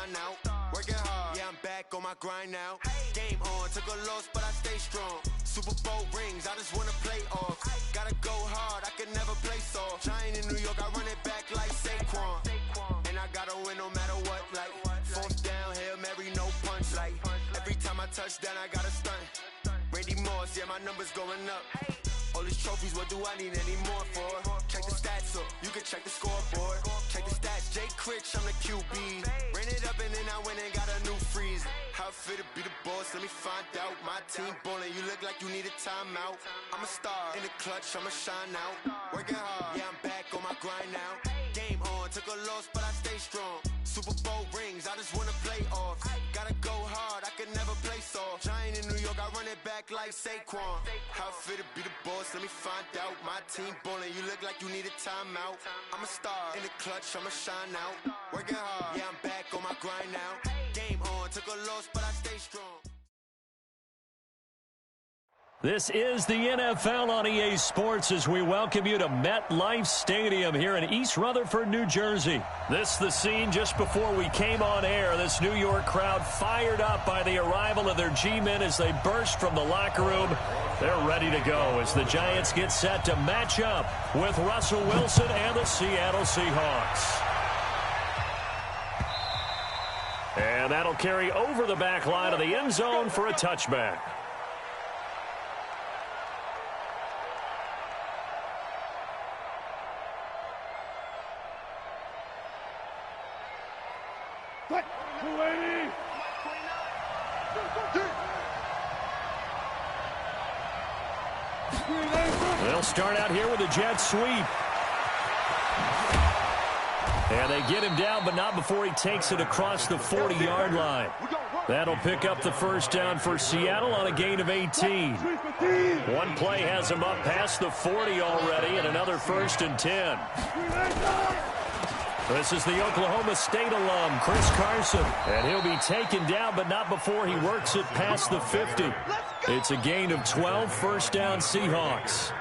shine out. Working hard, yeah, I'm back on my grind now. Game on, took a loss, but I stay strong. Super Bowl rings, I just wanna play off. Gotta go hard, I can never play soft. Giant in New York, I run it back like Saquon. And I gotta win no matter what, like fourth down, Hail Mary, no punch. Like every time I touch down, I gotta stunt. Randy Moss, yeah, my numbers going up. All these trophies, what do I need any more for? Check the stats up, you can check the scoreboard. Check the stats, Jay Critch, I'm the QB. Ran it up and then I went and got a new freeze. How it feel to be the boss, let me find out. My team ballin', you look like you need a timeout. I'm a star, in the clutch, I'ma shine out. Working hard, yeah, I'm back on my grind now. Game on, took a loss, but I stay strong. Super Bowl rings, I just wanna play off. Gotta go hard, I can never play soft. Giant in New York, I run it back like Saquon. How it feel to be the boss, let me find out. My team ballin', you look like you need a timeout. I'm a star, in the clutch, I'ma shine out. Working hard, yeah, I'm back on my grind now. Game on, took a loss, but I stay strong. This is the NFL on EA Sports as we welcome you to MetLife Stadium here in East Rutherford, New Jersey. This is the scene just before we came on air. This New York crowd fired up by the arrival of their G-men as they burst from the locker room. They're ready to go as the Giants get set to match up with Russell Wilson and the Seattle Seahawks. And that'll carry over the back line of the end zone for a touchback. They'll start out here with a jet sweep. And they get him down, but not before he takes it across the 40-yard line. That'll pick up the first down for Seattle on a gain of 18. One play has him up past the 40 already, and another 1st and 10. This is the Oklahoma State alum, Chris Carson. And he'll be taken down, but not before he works it past the 50. It's a gain of 12, first down Seahawks.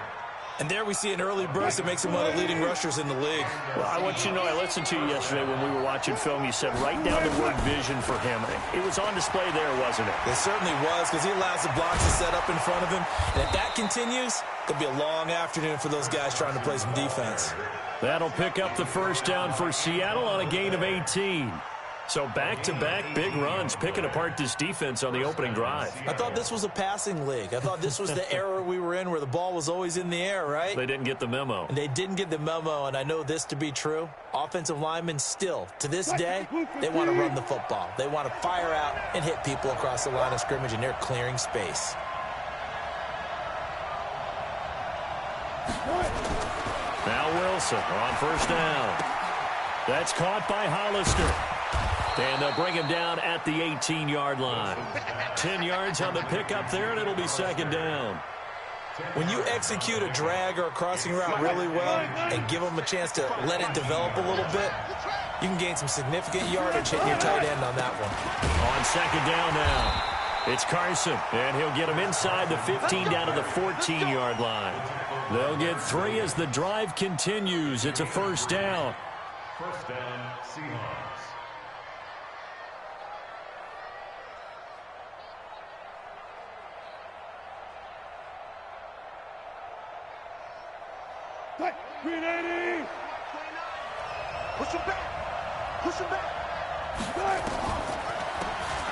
And there we see an early burst that makes him one of the leading rushers in the league. Well, I want you to know, I listened to you yesterday when we were watching film. You said write down the word vision for him. It was on display there, wasn't it? It certainly was, because he allows the blocks to set up in front of him. And if that continues, it'll be a long afternoon for those guys trying to play some defense. That'll pick up the first down for Seattle on a gain of 18. So back-to-back big runs, picking apart this defense on the opening drive. I thought this was a passing league. I thought this was the era we were in where the ball was always in the air, right? They didn't get the memo. And they didn't get the memo, and I know this to be true. Offensive linemen still, to this day, they want to run the football. They want to fire out and hit people across the line of scrimmage, and they're clearing space. Now Wilson on first down. That's caught by Hollister. And they'll bring him down at the 18-yard line. 10 yards on the pickup there, and it'll be second down. When you execute a drag or a crossing route really well and give them a chance to let it develop a little bit, you can gain some significant yardage hitting your tight end on that one. On second down now, it's Carson, and he'll get him inside the 15 down to the 14-yard line. They'll get 3 as the drive continues. It's a first down. First down, Seahawks. Green 80! Push him back! Push him back!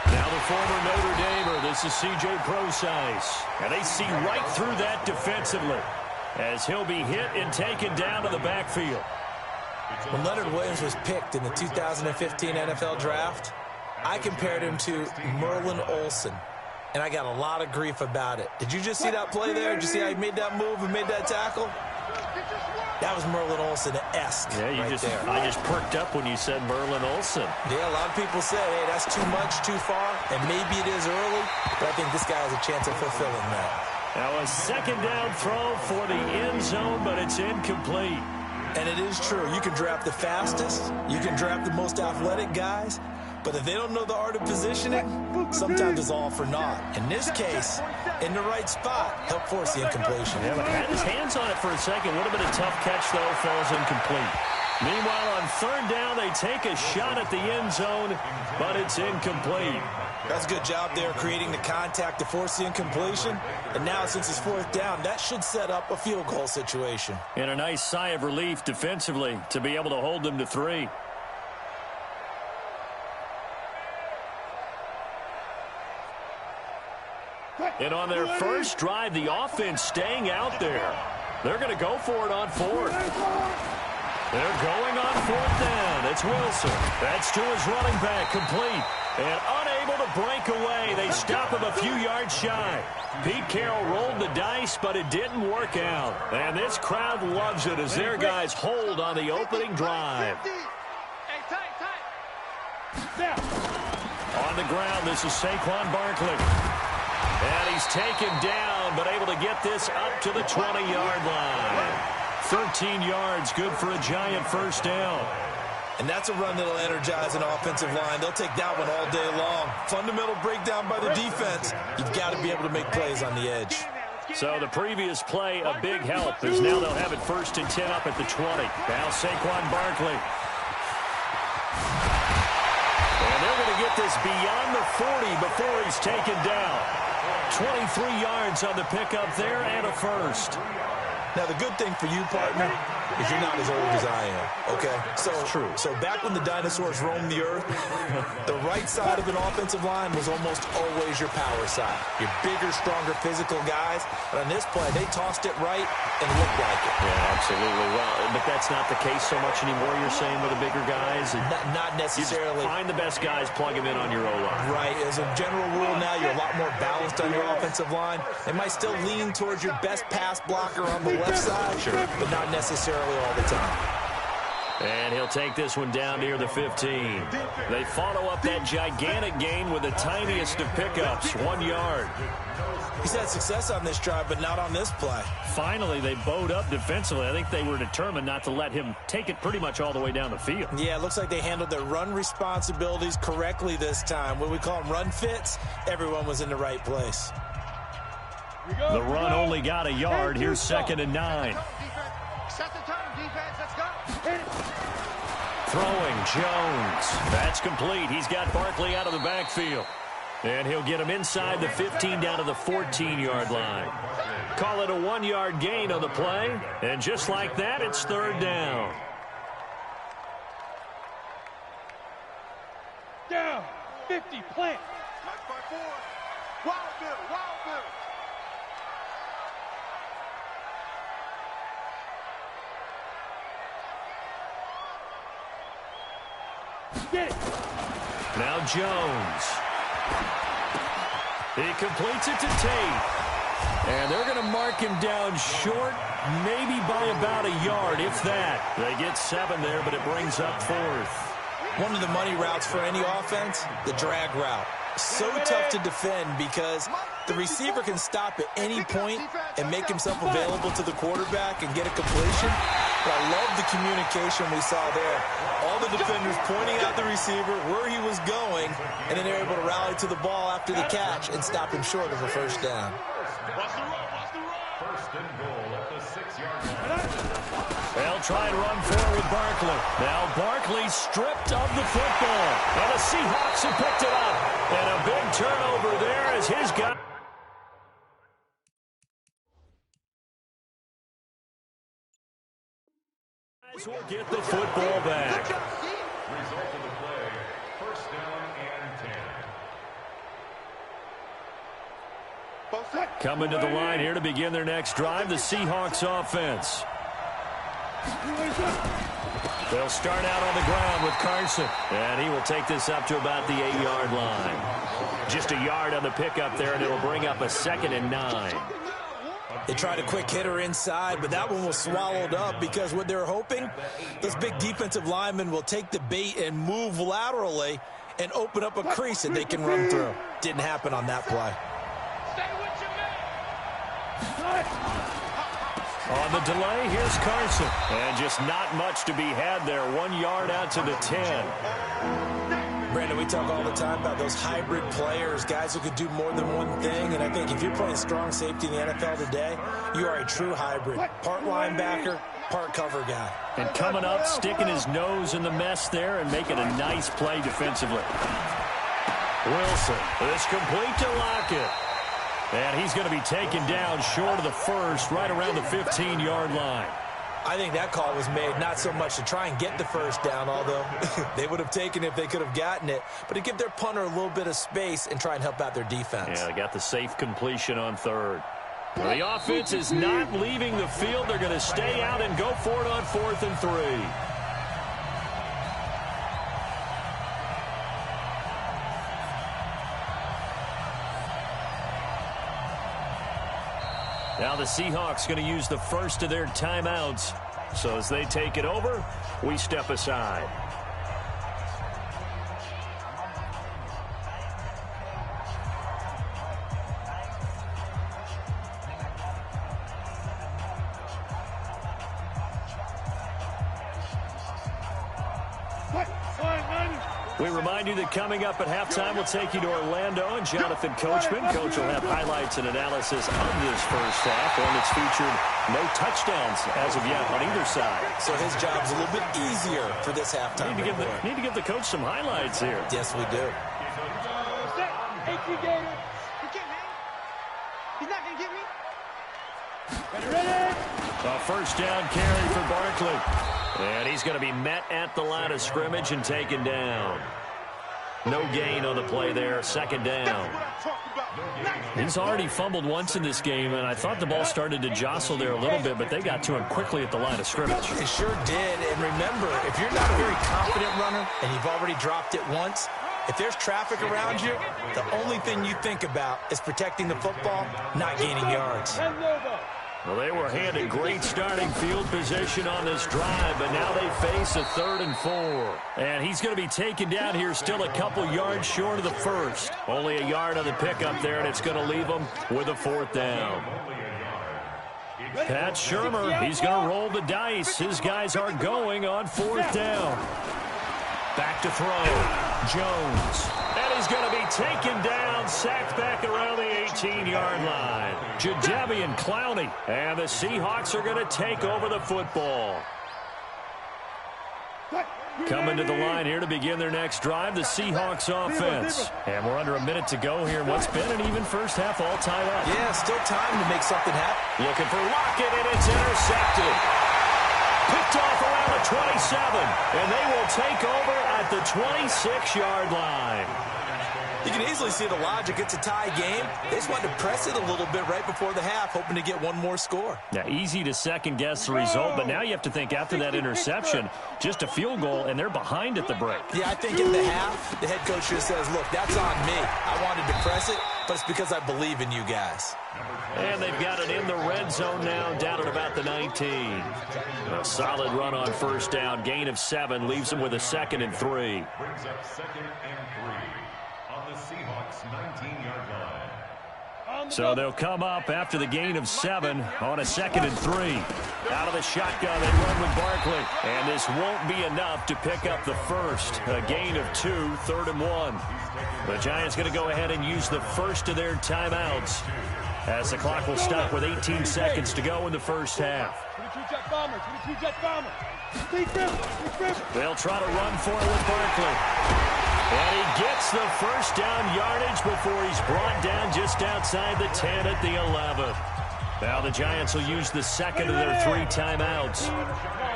Now the former Notre Damer, this is C.J. Procise. And they see right through that defensively as he'll be hit and taken down to the backfield. When Leonard Williams was picked in the 2015 NFL Draft, I compared him to Merlin Olsen, and I got a lot of grief about it. Did you just see that play there? Did you see how he made that move and made that tackle? That was Merlin Olsen-esque. Yeah, I just perked up when you said Merlin Olsen. Yeah, a lot of people say, hey, that's too much, too far, and maybe it is early, but I think this guy has a chance of fulfilling that. Now a second down throw for the end zone, but it's incomplete. And it is true. You can draft the fastest, you can draft the most athletic guys, but if they don't know the art of positioning, sometimes it's all for naught. In this case, in the right spot, help force the incompletion. Yeah, but had his hands on it for a second. Would have been a tough catch, though. Falls incomplete. Meanwhile, on third down, they take a shot at the end zone, but it's incomplete. That's a good job there creating the contact to force the incompletion. And now, since it's fourth down, that should set up a field goal situation. And a nice sigh of relief defensively to be able to hold them to 3. And on their first drive, the offense staying out there. They're going to go for it on 4th. They're going on 4th down. It's Wilson. That's to his running back, complete. And unable to break away. They stop him a few yards shy. Pete Carroll rolled the dice, but it didn't work out. And this crowd loves it as their guys hold on the opening drive. On the ground, this is Saquon Barkley. And he's taken down, but able to get this up to the 20-yard line. 13 yards, good for a giant first down. And that's a run that'll energize an offensive line. They'll take that one all day long. Fundamental breakdown by the defense. You've got to be able to make plays on the edge. So the previous play, a big help, as now they'll have it 1st and 10 up at the 20. Now Saquon Barkley. And they're going to get this beyond the 40 before he's taken down. 23 yards on the pickup there and a first. Now, the good thing for you, partner, is you're not as old as I am, okay? So back when the dinosaurs roamed the earth, the right side of an offensive line was almost always your power side. Your bigger, stronger, physical guys. But on this play, they tossed it right and looked like it. Yeah, absolutely. Well, but that's not the case so much anymore, you're saying, with the bigger guys? Not necessarily. You just find the best guys, plug them in on your O-line. Right. As a general rule now, you're a lot more balanced on your offensive line. It might still lean towards your best pass blocker on the left side, sure, but not necessarily all the time. And he'll take this one down near the 15. They follow up that gigantic gain with the tiniest of pickups, 1 yard. He's had success on this drive, but not on this play. Finally, they bowed up defensively. I think they were determined not to let him take it pretty much all the way down the field. Yeah, it looks like they handled their run responsibilities correctly this time. When we call them run fits, everyone was in the right place. The run only got a yard. Here's 2nd and 9. Set the turn, defense. Let's go. Throwing Jones. That's complete. He's got Barkley out of the backfield. And he'll get him inside the 15 down to the 14-yard line. Call it a 1-yard gain on the play. And just like that, it's 3rd down. Down. 50, plant. Nice by 4. Wild Bill, Wild Bill. Now Jones. He completes it to Tate. And they're going to mark him down short, maybe by about a yard, if that. They get 7 there, but it brings up 4th. One of the money routes for any offense, the drag route. So tough to defend because the receiver can stop at any point and make himself available to the quarterback and get a completion. But I love the communication we saw there. All the defenders pointing out the receiver, where he was going, and then they're able to rally to the ball after the catch and stop him short of a first down. First and goal at the 6-yard line. They'll try and run forward with Barkley. Now Barkley stripped of the football. And the Seahawks have picked it up. And a big turnover there as his guy. Will get the football back. Result of the play, first down and 10. Coming to the line here to begin their next drive, the Seahawks offense. They'll start out on the ground with Carson. And he will take this up to about the 8-yard line. Just a yard on the pickup there, and it'll bring up a 2nd and 9. They tried a quick hitter inside, but that one was swallowed up because what they're hoping, those big defensive linemen will take the bait and move laterally and open up a crease that they can run through. Didn't happen on that play. On the delay, here's Carson. And just not much to be had there. 1 yard out to the 10. Brandon, we talk all the time about those hybrid players, guys who could do more than one thing. And I think if you're playing strong safety in the NFL today, you are a true hybrid. Part linebacker, part cover guy. And coming up, sticking his nose in the mess there and making a nice play defensively. Wilson, this complete to Lockett. And he's going to be taken down short of the first, right around the 15-yard line. I think that call was made not so much to try and get the first down, although they would have taken it if they could have gotten it, but to give their punter a little bit of space and try and help out their defense. Yeah, they got the safe completion on third. Well, the offense is not leaving the field. They're going to stay out and go for it on 4th and 3. Now the Seahawks going to use the first of their timeouts. So as they take it over, we step aside. We remind you that coming up at halftime, we'll take you to Orlando and Jonathan Coachman. Coach will have highlights and analysis on this first half. One that's featured no touchdowns as of yet on either side. So his job's a little bit easier for this halftime. Need to give the coach some highlights here. Yes, we do. He's not going to get me. A first down carry for Barkley. And he's going to be met at the line of scrimmage and taken down. No gain on the play there. Second down. He's already fumbled once in this game, and I thought the ball started to jostle there a little bit, but they got to him quickly at the line of scrimmage. It sure did. And remember, if you're not a very confident runner and you've already dropped it once, if there's traffic around you, the only thing you think about is protecting the football, not gaining yards. Well, they were handed great starting field position on this drive, but now they face a 3rd and 4. And he's going to be taken down here still a couple yards short of the first. Only a yard on the pickup there, and it's going to leave him with a 4th down. Pat Shurmur, he's going to roll the dice. His guys are going on 4th down. Back to throw. Jones. And he's going to be taken down, sacked back around the 18-yard line. Jadeveon Clowney. And the Seahawks are going to take over the football. Coming to the line here to begin their next drive, the Seahawks offense. And we're under a minute to go here in what's been an even first half, all tied up. Yeah, still time to make something happen. Looking for Lockett, and it's intercepted. Picked off around the 27, and they will take over at the 26-yard line. You can easily see the logic. It's a tie game. They just wanted to press it a little bit right before the half, hoping to get one more score. Yeah, easy to second-guess the result, but now you have to think after that interception, just a field goal, and they're behind at the break. Yeah, I think in the half, the head coach just says, look, that's on me. I wanted to press it, but it's because I believe in you guys. And they've got it in the red zone now, down at about the 19. A solid run on first down. Gain of 7 leaves them with a 2nd and 3. Brings up 2nd and 3 on the Seahawks 19-yard line. So they'll come up after the gain of 7 on a 2nd and 3. Out of the shotgun, they run with Barkley. And this won't be enough to pick up the first. A gain of 2, 3rd and 1. The Giants going to go ahead and use the first of their timeouts, as the clock will stop with 18 seconds to go in the first half. They'll try to run for it with Barkley. And he gets the first down yardage before he's brought down just outside the 10 at the 11. Now the Giants will use the second of their 3 timeouts,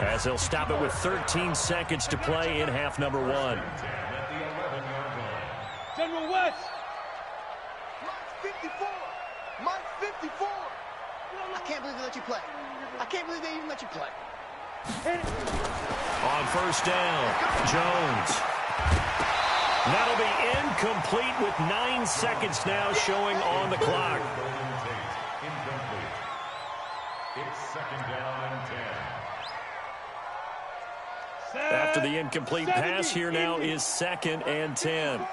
as they'll stop it with 13 seconds to play in half number 1. General West. Mike 54. Mike 54. I can't believe they let you play. I can't believe they even let you play. On first down, Jones. That'll be incomplete with 9 seconds now showing on the clock. It's 2nd down and 10. After the incomplete pass, here now is 2nd and 10.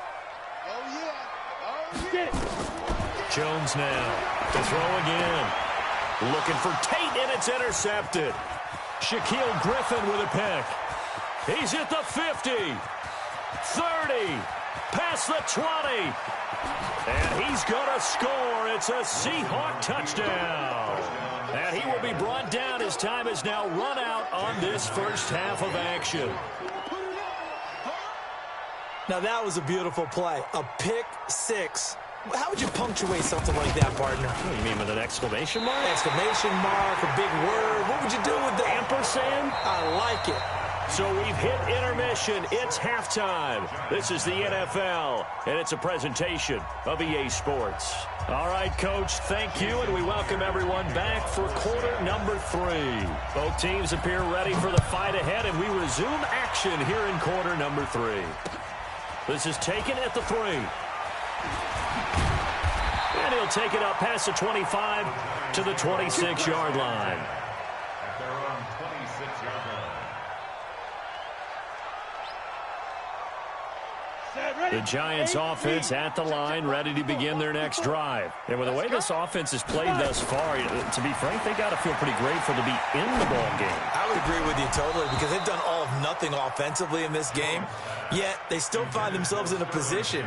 Jones now to throw again. Looking for Tate, and it's intercepted. Shaquille Griffin with a pick. He's at the 50, 30, past the 20. And he's going to score. It's a Seahawk touchdown. And he will be brought down. His time is now run out on this first half of action. Now that was a beautiful play. A pick six. How would you punctuate something like that, partner? What do you mean, with an exclamation mark? Exclamation mark, a big word. What would you do with that? Ampersand? I like it. So we've hit intermission. It's halftime. This is the NFL, and it's a presentation of EA Sports. All right, Coach, thank you, and we welcome everyone back for quarter number 3. Both teams appear ready for the fight ahead, and we resume action here in quarter number 3. This is taken at the 3. And he'll take it up past the 25 to the 26-yard line. At their own 26-yard line. The Giants offense at the line, ready to begin their next drive. And with the way this offense has played thus far, to be frank, they got to feel pretty grateful to be in the ball game. I would agree with you totally, because they've done all of nothing offensively in this game, yet they still find themselves in a position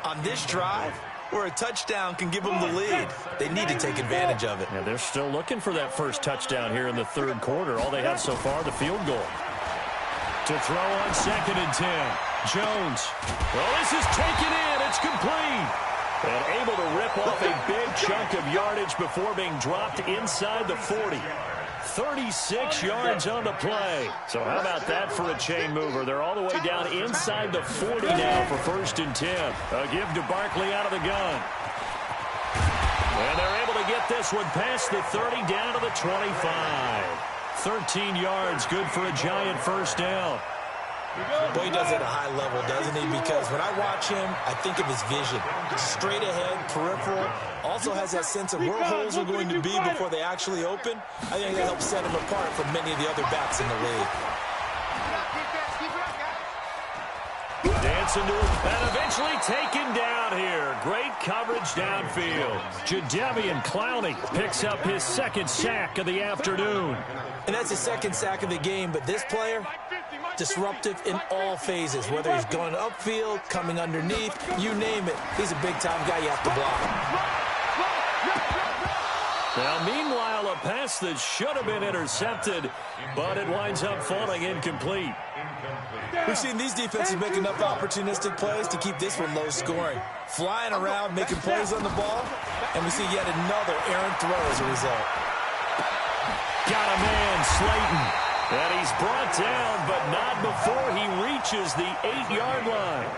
on this drive where a touchdown can give them the lead. They need to take advantage of it. Yeah, they're still looking for that first touchdown here in the third quarter. All they have so far, the field goal. To throw on 2nd and 10. Jones. Well, this is taken in. It's complete. And able to rip off a big chunk of yardage before being dropped inside the 40. 36 yards on the play. So how about that for a chain mover? They're all the way down inside the 40 now for 1st and 10. A give to Barkley out of the gun. And they're able to get this one past the 30 down to the 25. 13 yards, good for a Giant first down. Boy, he does it at a high level, doesn't he? Because when I watch him, I think of his vision. Straight ahead, peripheral. Also has that sense of where holes are going to be before they actually open. I think that helps set him apart from many of the other backs in the league. Dancing to him, and eventually taken down here. Great coverage downfield. Jadeveon Clowney picks up his 2nd sack of the afternoon. And that's his 2nd sack of the game, but this player, disruptive in all phases, whether he's going upfield, coming underneath, you name it. He's a big-time guy you have to block. Now, meanwhile, a pass that should have been intercepted, but it winds up falling incomplete. We've seen these defenses make enough opportunistic plays to keep this one low scoring. Flying around, making plays on the ball, and we see yet another errant throw as a result. Got a man, Slayton. And he's brought down, but not before he reaches the 8-yard line.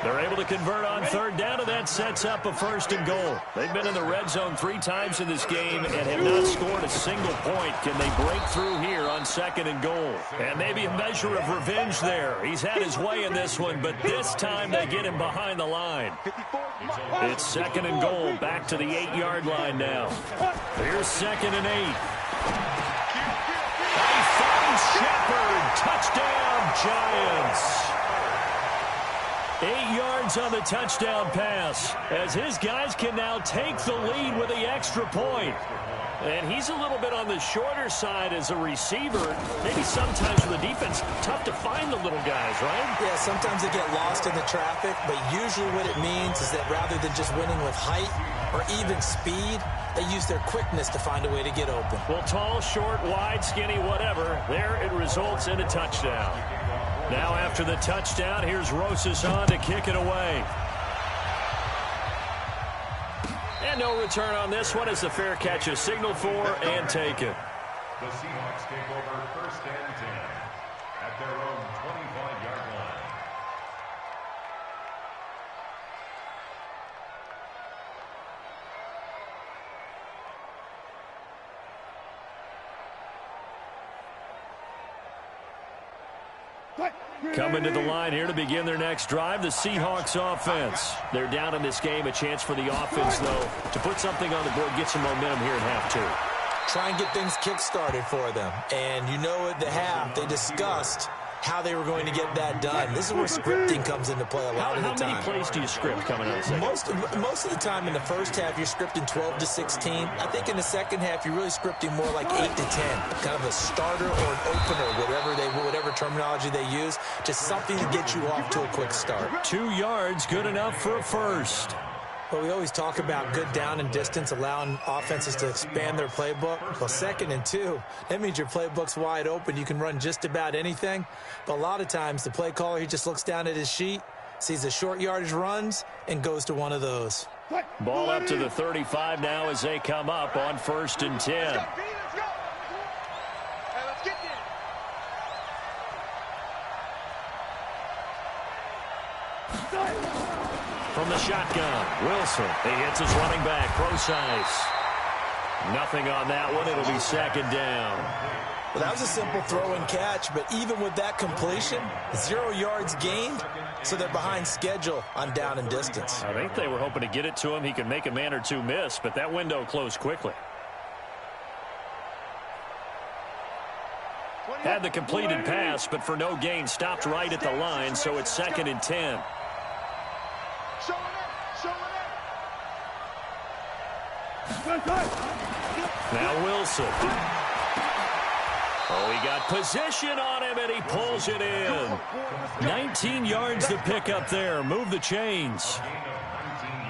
They're able to convert on 3rd down, and that sets up a 1st and goal. They've been in the red zone 3 times in this game and have not scored a single point. Can they break through here on 2nd and goal? And maybe a measure of revenge there. He's had his way in this one, but this time they get him behind the line. It's 2nd and goal, back to the 8-yard line now. Here's 2nd and 8. Shepard, touchdown, Giants. 8 yards on the touchdown pass, as his guys can now take the lead with the extra point. And he's a little bit on the shorter side as a receiver. Maybe sometimes for the defense, tough to find the little guys, right? Yeah, sometimes they get lost in the traffic, but usually what it means is that rather than just winning with height or even speed, they use their quickness to find a way to get open. Well, tall, short, wide, skinny, whatever, there it results in a touchdown. Now after the touchdown, here's Rosas on to kick it away. And no return on this one as the fair catch is signaled for and taken. The Seahawks take over 1st and 10 at their own 25-yard line. Coming to the line here to begin their next drive, the Seahawks offense. They're down in this game. A chance for the offense, though, to put something on the board, get some momentum here in half 2. Try and get things kick-started for them. And you know at the half, they discussed how they were going to get that done. This is where scripting comes into play a lot of the time. How many plays do you script coming out of the second? Most of the time in the first half, you're scripting 12 to 16. I think in the second half, you're really scripting more like 8 to 10. Kind of a starter or an opener, whatever terminology they use. Just something to get you off to a quick start. 2 yards, good enough for a first. Well, we always talk about good down and distance, allowing offenses to expand their playbook. Well, 2nd and 2, that means your playbook's wide open. You can run just about anything. But a lot of times, the play caller, he just looks down at his sheet, sees the short yardage runs, and goes to one of those. Ball up to the 35 now as they come up on 1st and 10. Let's go. Hey, let's get there. From the shotgun, Wilson. He hits his running back, close ice. Nothing on that one. It'll be 2nd down. Well, that was a simple throw and catch, but even with that completion, 0 yards gained, so they're behind schedule on down and distance. I think they were hoping to get it to him. He could make a man or two miss, but that window closed quickly. Had the completed pass, but for no gain, stopped right at the line, so it's 2nd and 10. Now Wilson. Oh, he got position on him, and he pulls it in. 19 yards to pick up there. Move the chains.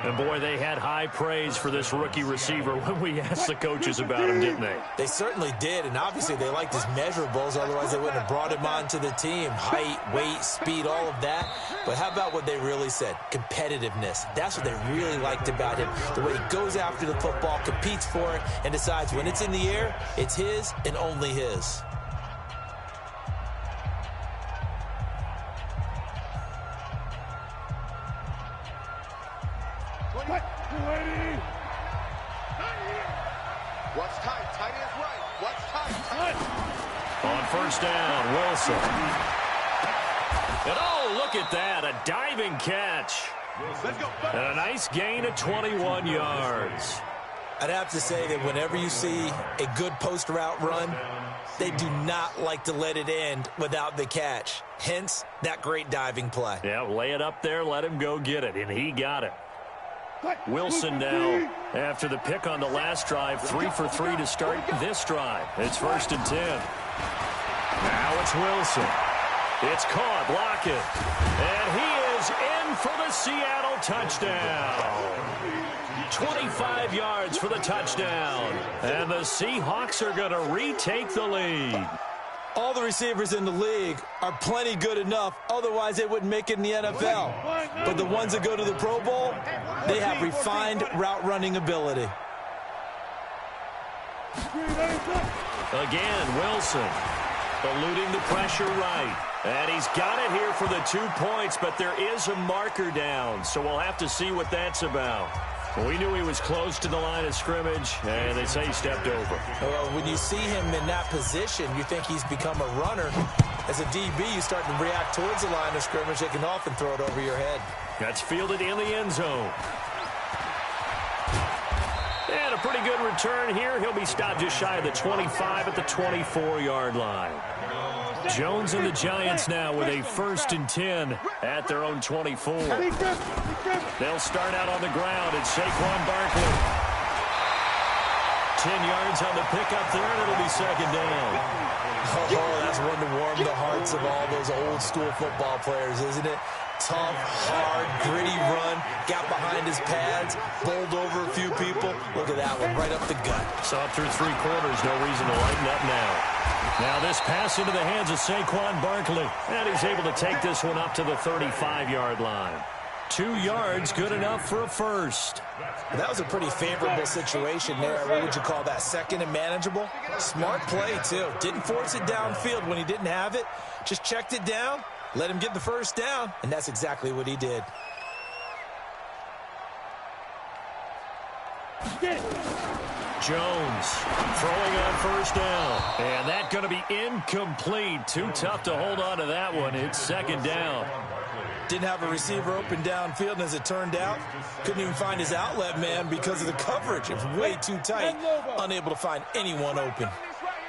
And, boy, they had high praise for this rookie receiver when we asked the coaches about him, didn't they? They certainly did, and obviously they liked his measurables. Otherwise, they wouldn't have brought him onto the team. Height, weight, speed, all of that. But how about what they really said? Competitiveness. That's what they really liked about him. The way he goes after the football, competes for it, and decides when it's in the air, it's his and only his. What's tight? Tight is right. What's tight? On 1st down, Wilson. And oh, look at that, a diving catch. Let's go. And a nice gain of 21 yards. I'd have to say that whenever you see a good post route run, they do not like to let it end without the catch. Hence, that great diving play. Yeah, lay it up there, let him go get it, and he got it. Wilson now, after the pick on the last drive, 3 for 3 to start this drive. It's 1st and 10. Now it's Wilson. It's caught, Lockett. And he is in for the Seattle touchdown. 25 yards for the touchdown. And the Seahawks are going to retake the lead. All the receivers in the league are plenty good enough. Otherwise, they wouldn't make it in the NFL. But the ones that go to the Pro Bowl, they have refined route running ability. Again, Wilson eluding the pressure right. And he's got it here for the 2 points, but there is a marker down. So we'll have to see what that's about. We knew he was close to the line of scrimmage, and they say he stepped over. Well, when you see him in that position, you think he's become a runner. As a DB, you start to react towards the line of scrimmage. They can often throw it over your head. That's fielded in the end zone. And a pretty good return here. He'll be stopped just shy of the 25 at the 24-yard line. Jones and the Giants now with a 1st and 10 at their own 24. They'll start out on the ground. It's Saquon Barkley. 10 yards on the pickup there, and it'll be 2nd down. Oh, that's one to warm the hearts of all those old-school football players, isn't it? Tough, hard, gritty run, got behind his pads, bowled over a few people. Look at that one, right up the gut. Saw it through 3 quarters, no reason to lighten up now. Now this pass into the hands of Saquon Barkley, and he's able to take this one up to the 35-yard line. 2 yards, good enough for a first. That was a pretty favorable situation there. What would you call that, 2nd and manageable? Smart play, too. Didn't force it downfield when he didn't have it. Just checked it down, let him get the first down, and that's exactly what he did. Jones throwing on 1st down. And that's going to be incomplete. Too tough to hold on to that one. It's 2nd down. Didn't have a receiver open downfield, and as it turned out, couldn't even find his outlet man because of the coverage. It was way too tight, unable to find anyone open.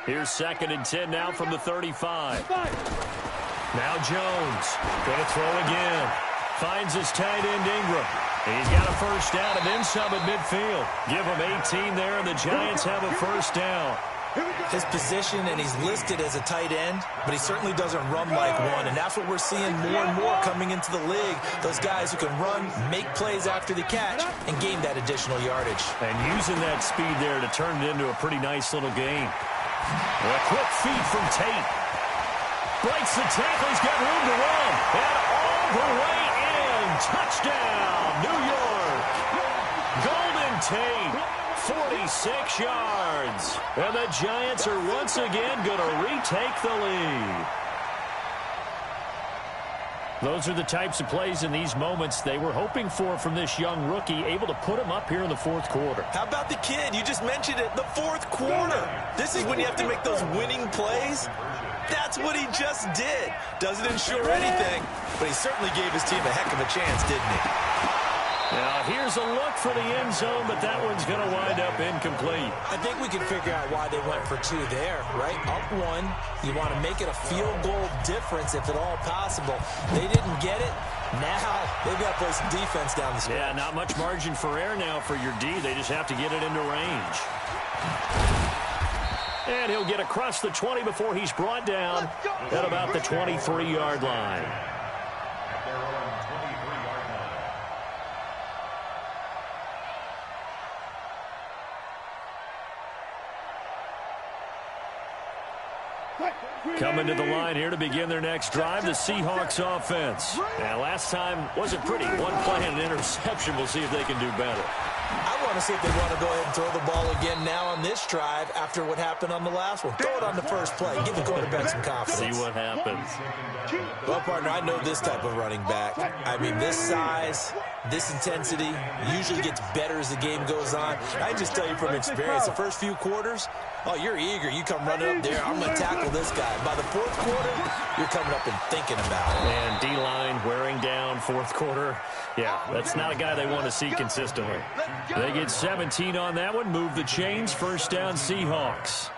Here's 2nd and 10 now from the 35. Now Jones going to throw again. Finds his tight end Ingram. He's got a first down and then some at midfield. Give him 18 there, and the Giants have a first down. His position, and he's listed as a tight end, but he certainly doesn't run like one, and that's what we're seeing more and more coming into the league. Those guys who can run, make plays after the catch, and gain that additional yardage. And using that speed there to turn it into a pretty nice little gain. A quick feed from Tate. Breaks the tackle. He's got room to run. And all the way in. Touchdown, New York. Golden Tate. 46 yards. And the Giants are once again going to retake the lead. Those are the types of plays in these moments they were hoping for from this young rookie, able to put him up here in the fourth quarter. How about the kid? You just mentioned it, the fourth quarter. This is when you have to make those winning plays. That's what he just did. Doesn't ensure anything, but he certainly gave his team a heck of a chance, didn't he? Now, here's a look for the end zone, but that one's going to wind up incomplete. I think we can figure out why they went for two there, right? Up one, you want to make it a field goal difference if at all possible. They didn't get it. Now, they've got to play some defense down the stretch. Yeah, not much margin for error now for your D. They just have to get it into range. And he'll get across the 20 before he's brought down at about the 23-yard line. Coming to the line here to begin their next drive, the Seahawks offense. And last time wasn't pretty. One play and an interception. We'll see if they can do better. I want to see if they want to go ahead and throw the ball again now on this drive after what happened on the last one. Throw it on the first play. Give the quarterback some confidence. See what happens. Well, partner, I know this type of running back. I mean, this size, this intensity usually gets better as the game goes on. I just tell you from experience, the first few quarters, oh, you're eager. You come running up there. I'm going to tackle this guy. By the fourth quarter, you're coming up and thinking about it. And D-line wearing down fourth quarter. Yeah, that's not a guy they want to see consistently. They get 17 on that one. Move the chains. First down, Seahawks.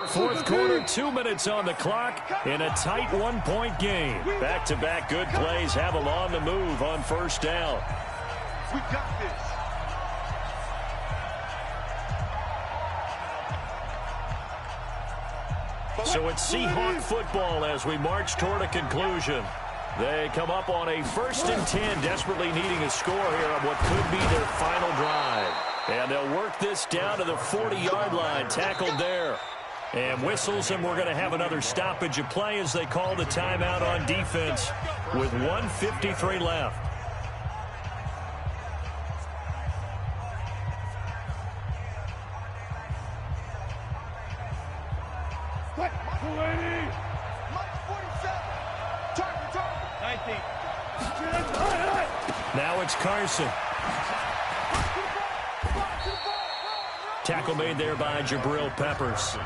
Fourth quarter, 2 minutes on the clock in a tight one-point game. Back-to-back good plays have them on the move on first down. We got this. So it's Seahawk football as we march toward a conclusion. They come up on a 1st and 10, desperately needing a score here on what could be their final drive. And they'll work this down to the 40-yard line, tackled there. And whistles, and we're going to have another stoppage of play as they call the timeout on defense with 1:53 left. Now it's Carson. Tackle made there by Jabril Peppers.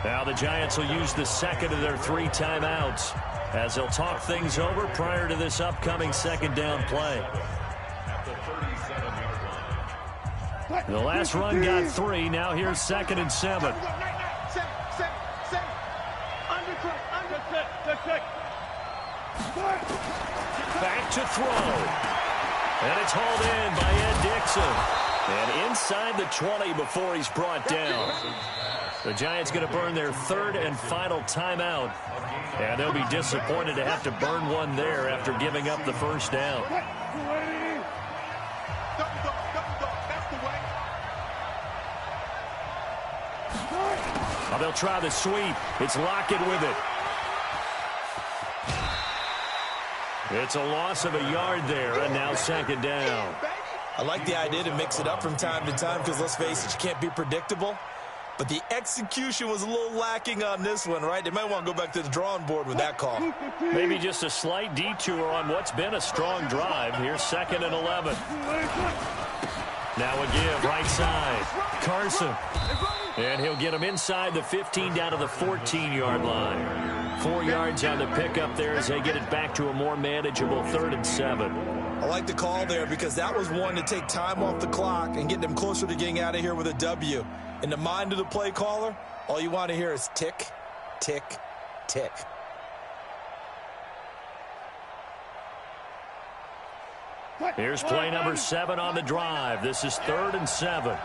Now the Giants will use the second of their 3 timeouts as they'll talk things over prior to this upcoming second down play. The last run got 3. Now here's 2nd and 7. Back to throw. And it's hauled in by Ed Dixon. And inside the 20 before he's brought down. The Giants going to burn their 3rd and final timeout. And they'll be disappointed to have to burn one there after giving up the first down. Oh, they'll try the sweep. It's Lockett with it. It's a loss of a yard there, and now 2nd down. I like the idea to mix it up from time to time because, let's face it, you can't be predictable. But the execution was a little lacking on this one, right? They might want to go back to the drawing board with that call. Maybe just a slight detour on what's been a strong drive. Here's 2nd and 11. Now a give, right side. Carson. And he'll get him inside the 15 down to the 14-yard line. 4 yards on the pickup there as they get it back to a more manageable 3rd and 7. I like the call there because that was one to take time off the clock and get them closer to getting out of here with a W. In the mind of the play caller, all you want to hear is tick, tick, tick. Here's play number 7 on the drive. This is 3rd and 7.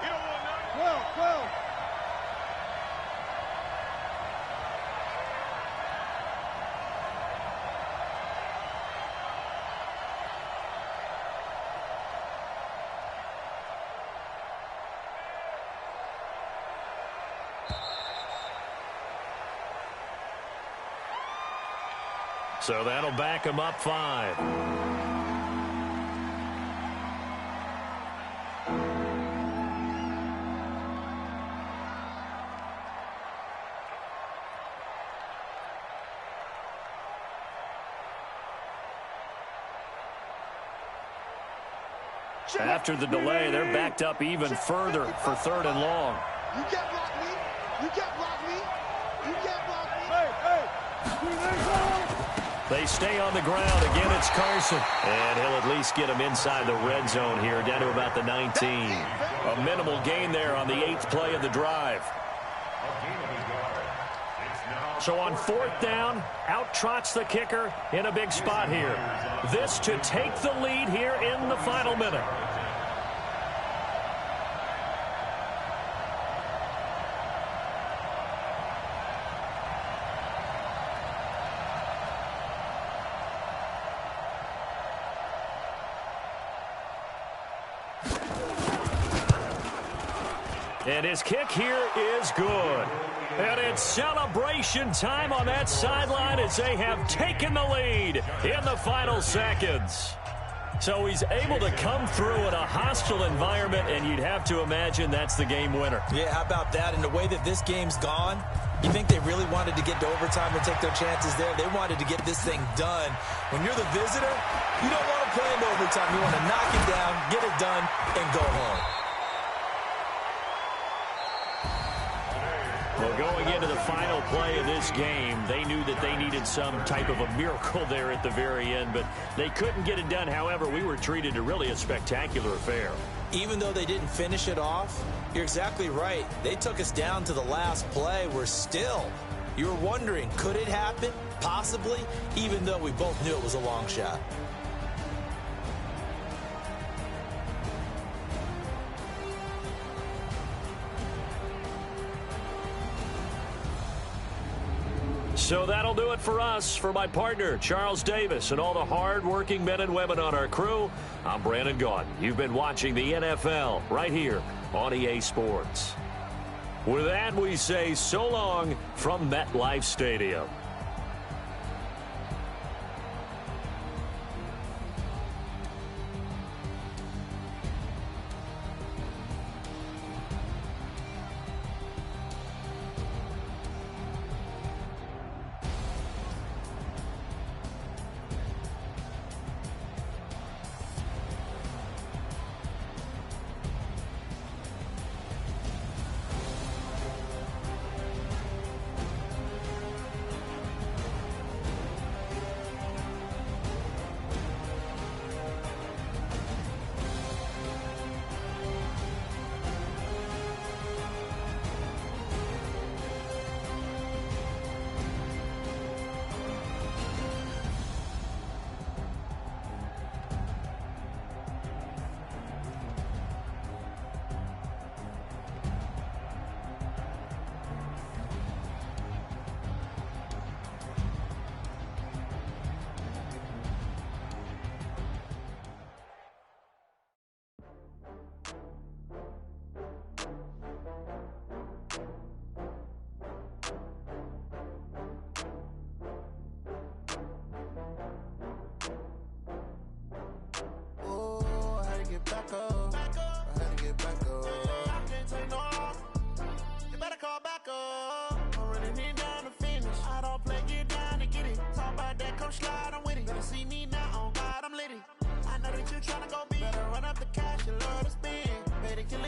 12. So that'll back him up 5. After the delay, they're backed up even further for 3rd and long. You can't block me. You can't block me. You can't block me. Hey. They stay on the ground. Again, it's Carson. And he'll at least get him inside the red zone here, down to about the 19. A minimal gain there on the 8th play of the drive. So on 4th down, out trots the kicker in a big spot here. This to take the lead here in the final minute. And his kick here is good. And it's celebration time on that sideline as they have taken the lead in the final seconds. So he's able to come through in a hostile environment, and you'd have to imagine that's the game winner. Yeah, how about that? And the way that this game's gone, you think they really wanted to get to overtime and take their chances there? They wanted to get this thing done. When you're the visitor, you don't want to play in overtime. You want to knock it down, get it done, and go home. Well, going into the final play of this game, they knew that they needed some type of a miracle there at the very end, but they couldn't get it done. However, we were treated to really a spectacular affair. Even though they didn't finish it off, you're exactly right. They took us down to the last play. We're still, you were wondering, could it happen? Possibly, even though we both knew it was a long shot. So that'll do it for us. For my partner, Charles Davis, and all the hard-working men and women on our crew, I'm Brandon Gaudin. You've been watching the NFL right here on EA Sports. With that, we say so long from MetLife Stadium. back up. I had to get back up. I can't take no loss. You better call back up. I'm running it down to finish. I don't play, get down to get it. Talk about that, come slide, I'm with it. Better see me now, on God, I'm litty. I know that you tryna go big. Better run up the cash, you love to spend. Better kill